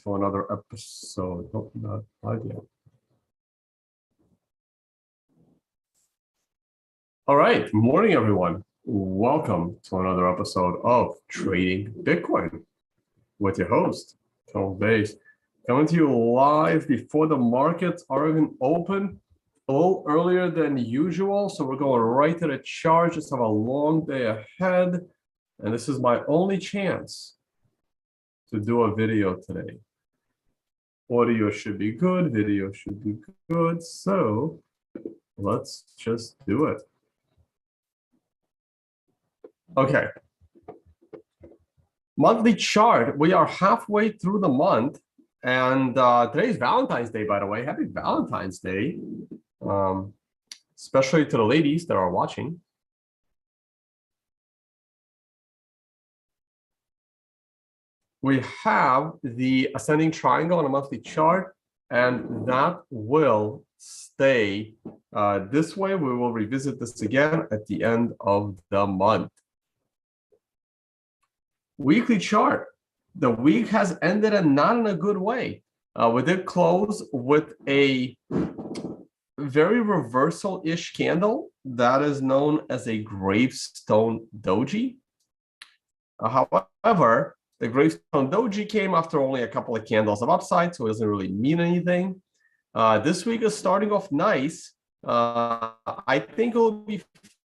to another episode. Nope, not live yet. All right, morning, everyone. Welcome to another episode of Trading Bitcoin with your host, Vays, coming to you live before the markets are even open, a little earlier than usual. So we're going right to the chart. Just have a long day ahead, and this is my only chance to do a video today. Audio should be good, video should be good, so let's just do it. Okay. Monthly chart, we are halfway through the month, and today's Valentine's Day, by the way. Happy Valentine's Day, especially to the ladies that are watching. We have the ascending triangle on a monthly chart, and that will stay this way. We will revisit this again at the end of the month. Weekly chart. The week has ended and not in a good way. We did close with a very reversal-ish candle that is known as a gravestone doji. However, the gravestone doji came after only a couple of candles of upside, so it doesn't really mean anything. This week is starting off nice. I think it will be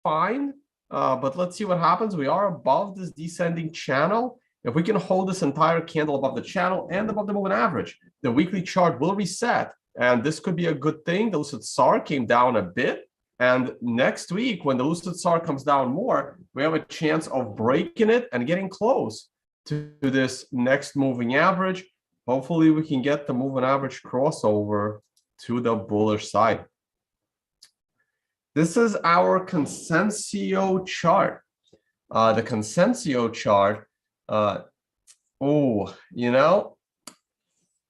fine, but let's see what happens. We are above this descending channel. If we can hold this entire candle above the channel and above the moving average, the weekly chart will reset, and this could be a good thing. The lucid SAR came down a bit, and next week, when the lucid SAR comes down more, we have a chance of breaking it and getting close to this next moving average. Hopefully we can get the moving average crossover to the bullish side. This is our Consensual chart. The Consensual chart,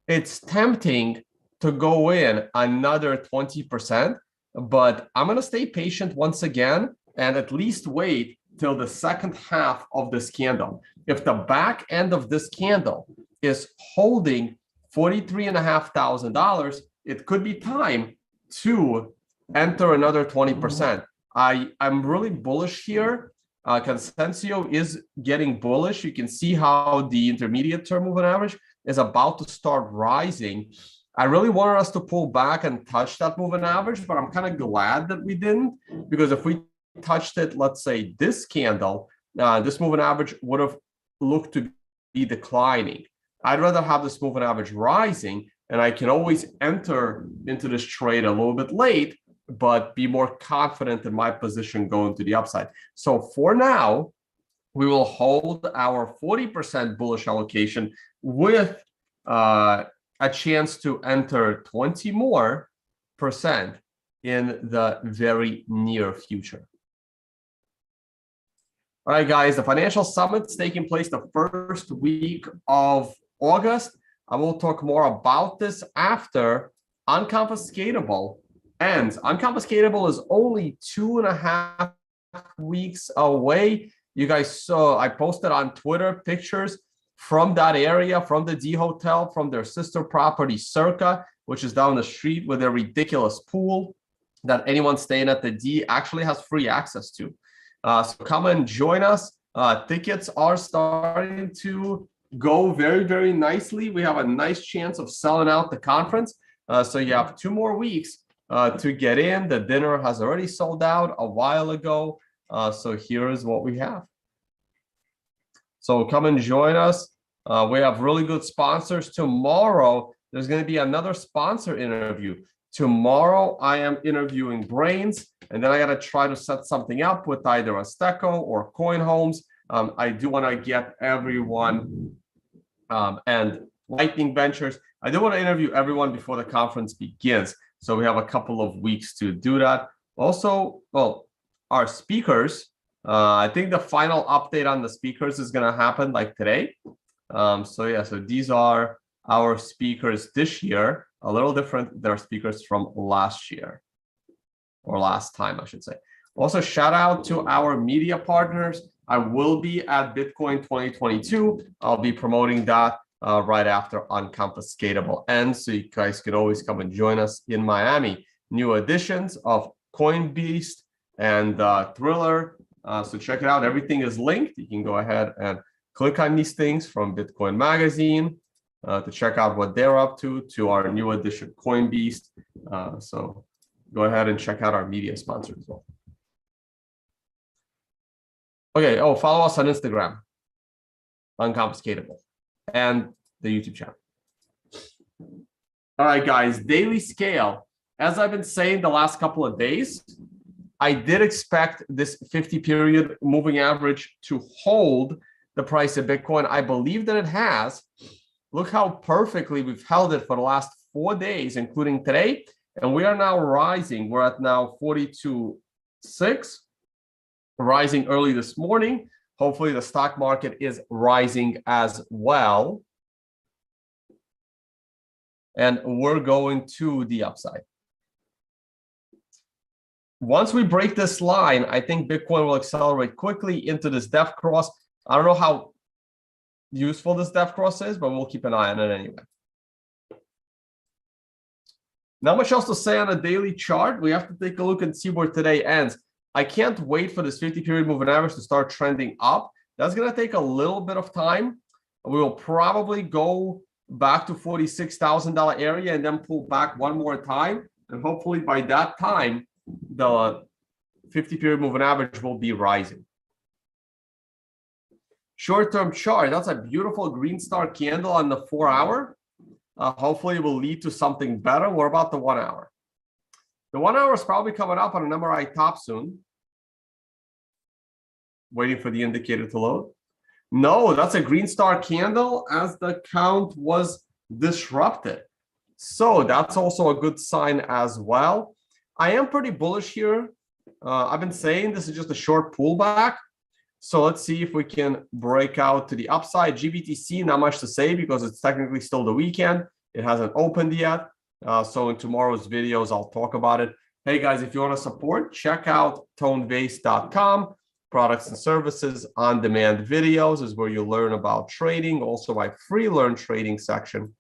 it's tempting to go in another 20%, but I'm going to stay patient once again and at least wait till the second half of this candle. If the back end of this candle is holding $43,500, it could be time to enter another 20%. I'm really bullish here. Consensual is getting bullish. You can see how the intermediate term moving average is about to start rising. I really wanted us to pull back and touch that moving average, but I'm kind of glad that we didn't, because if we touched it, let's say this candle, this moving average would have looked to be declining. I'd rather have this moving average rising, and I can always enter into this trade a little bit late, but be more confident in my position going to the upside. So for now, we will hold our 40% bullish allocation with a chance to enter 20% more in the very near future. All right, guys, the financial summit's taking place the first week of August. I will talk more about this after Unconfiscatable ends. Unconfiscatable is only 2.5 weeks away. You guys saw, I posted on Twitter pictures from that area, from the D Hotel, from their sister property, Circa, which is down the street with a ridiculous pool that anyone staying at the D actually has free access to. So come and join us. Tickets are starting to go very, very nicely. We have a nice chance of selling out the conference. So you have 2 more weeks to get in. The dinner has already sold out a while ago. So here is what we have. So come and join us. We have really good sponsors. Tomorrow, there's going to be another sponsor interview. Tomorrow, I am interviewing Brains, and then I got to try to set something up with either Azteco or Coin Homes. I do want to get everyone and Lightning Ventures. I do want to interview everyone before the conference begins. So we have a couple of weeks to do that. Also, well, our speakers, I think the final update on the speakers is going to happen like today. So these are our speakers this year, a little different than our speakers from last year, or last time, I should say. Also, shout out to our media partners. I will be at Bitcoin 2022. I'll be promoting that right after Unconfiscatable ends. So you guys can always come and join us in Miami. New editions of Coin Beast and Thriller. So check it out. Everything is linked. You can go ahead and click on these things from Bitcoin Magazine to check out what they're up to our new edition Coin Beast. So go ahead and check out our media sponsor as well. Okay. Oh, follow us on Instagram, Unconfiscatable, and the YouTube channel. All right, guys, daily scale. As I've been saying the last couple of days, I did expect this 50-period moving average to hold the price of Bitcoin. I believe that it has. Look how perfectly we've held it for the last 4 days, including today. And we are now rising. We're at now 42.6, rising early this morning. Hopefully the stock market is rising as well. And we're going to the upside. Once we break this line, I think Bitcoin will accelerate quickly into this depth cross. I don't know how useful this depth cross is, but we'll keep an eye on it anyway. Not much else to say on a daily chart. We have to take a look and see where today ends. I can't wait for this 50-period moving average to start trending up. That's going to take a little bit of time. We will probably go back to $46,000 area and then pull back one more time. And hopefully by that time, the 50-period moving average will be rising. Short-term chart, that's a beautiful green star candle on the 4-hour. Hopefully it will lead to something better. What about the 1-hour? The 1-hour is probably coming up on an MRI top soon. Waiting for the indicator to load. No, that's a green star candle as the count was disrupted. So that's also a good sign as well. I am pretty bullish here. I've been saying this is just a short pullback. So let's see if we can break out to the upside. GBTC, not much to say because it's technically still the weekend. It hasn't opened yet. So in tomorrow's videos, I'll talk about it. Hey guys, if you want to support, check out tonevays.com. Products and services, on-demand videos is where you learn about trading. Also my free learn trading section.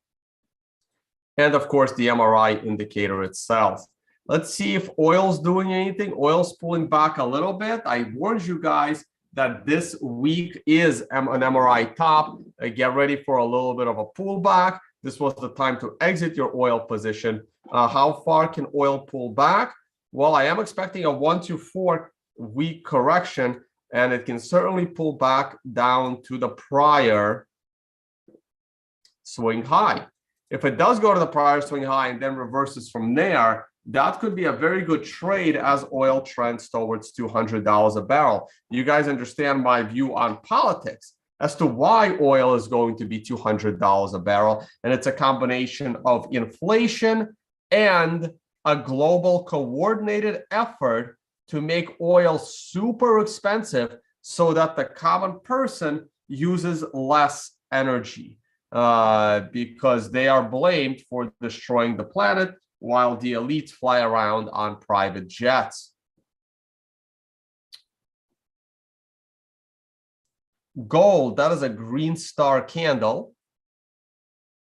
And of course, the MRI indicator itself. Let's see if oil's doing anything. Oil's pulling back a little bit. I warned you guys that this week is an MRI top. Get ready for a little bit of a pullback. This was the time to exit your oil position. How far can oil pull back? Well, I am expecting a 1 to 4 week correction, and it can certainly pull back down to the prior swing high. If it does go to the prior swing high and then reverses from there, that could be a very good trade as oil trends towards $200 a barrel. You guys understand my view on politics as to why oil is going to be $200 a barrel. And it's a combination of inflation and a global coordinated effort to make oil super expensive so that the common person uses less energy because they are blamed for destroying the planet while the elites fly around on private jets. Gold, that is a green star candle.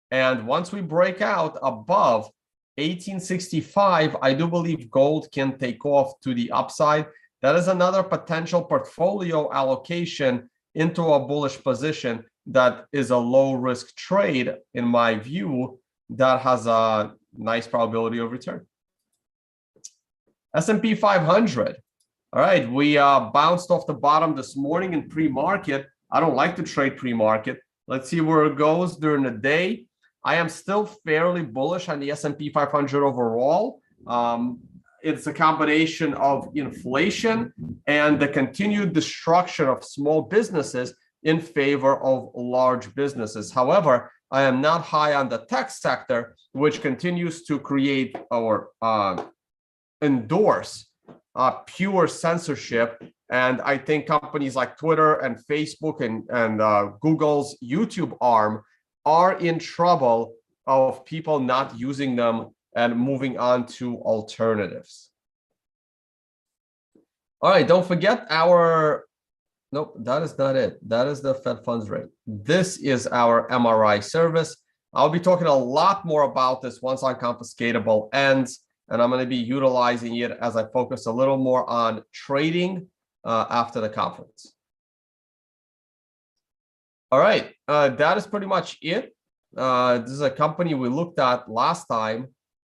And once we break out above 1865, I do believe gold can take off to the upside. That is another potential portfolio allocation into a bullish position that is a low risk trade, in my view, that has a nice probability of return. S&P 500. All right, we bounced off the bottom this morning in pre-market. I don't like to trade pre-market. Let's see where it goes during the day. I am still fairly bullish on the S&P 500 overall. It's a combination of inflation and the continued destruction of small businesses in favor of large businesses. However, I am not high on the tech sector, which continues to create or endorse pure censorship. And I think companies like Twitter and Facebook and Google's YouTube arm are in trouble of people not using them and moving on to alternatives. All right, don't forget our Nope, that is not it. That is the Fed funds rate. This is our MRI service. I'll be talking a lot more about this once unconfiscatable ends, and I'm going to be utilizing it as I focus a little more on trading after the conference. All right, that is pretty much it. This is a company we looked at last time,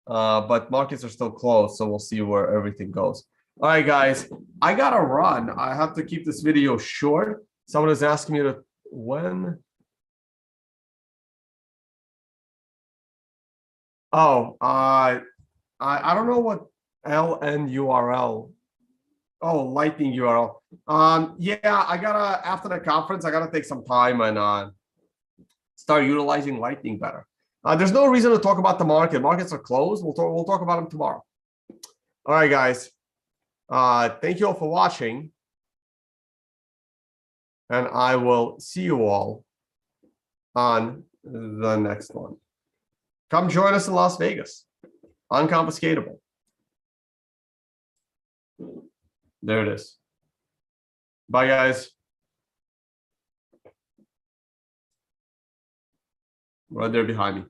but markets are still closed, so we'll see where everything goes. All right, guys, I gotta run. I have to keep this video short. Someone is asking me to when. Oh, I don't know what LNURL. Oh, Lightning URL. Yeah, I gotta after the conference, I gotta take some time and start utilizing Lightning better. There's no reason to talk about the market. Markets are closed. We'll talk about them tomorrow. All right, guys. Thank you all for watching. And I will see you all on the next one. Come join us in Las Vegas. Unconfiscatable. There it is. Bye, guys. Right there behind me.